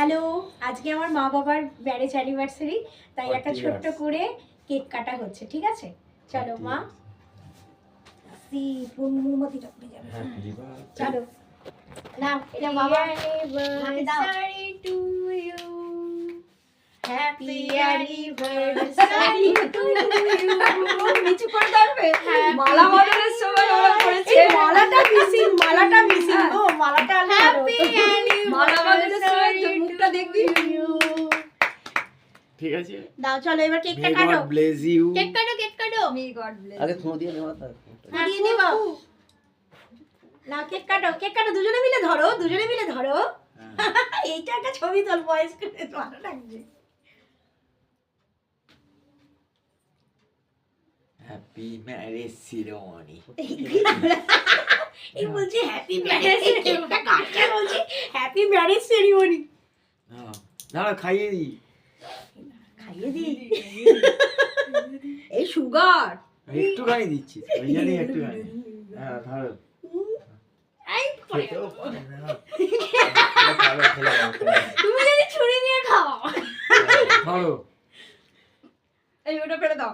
Hello, আজকে আমার মা বাবার ম্যারেজ অ্যানিভার্সারি, তাই একটা ছোট্ট করে কেক কাটা হচ্ছে, ঠিক আছে? চলো মা, মোমবাতিটা উঠে যাবে। চলো নাও, এটা বাবা মাকে দাও। To you, happy anniversary to you. নিচু করে দাঁড়াবে। মালা বদলের সময় ওরা করেছে। মালাটা মিসিং গো, মালাটা হ্যাপি মালা বদলের সময় তোর মুখটা দেখবি। ঠিক আছে, দাও চলো এবার কেকটা May কাটো। God bless you. কেক কাটো। May God bless. আগে থুঁ দিয়ে নেওয়া তা দিয়ে দিব। না কেক কাটো, দুজনে মিলে ধরো। এইটা একটা ছবি তোল, ভয়েস করে ভালো লাগছে। Happy marriage ceremony. এই বলছে হ্যাপি ম্যারেজ, কেকটা কাটছে বলছে হ্যাপি ম্যারেজ সেরিমনি। না খাইয়ে দি, খাইয়ে দি। এই সুগার। একটুখানি দিচ্ছি, ওই জন্যই একটুখানি। হ্যাঁ ধরো। এই খেতেও পারে না। ভালো খেলাম। তুমি যদি ছুরি নিয়ে খাও। ধরো। এই ওটা ফেলে দাও।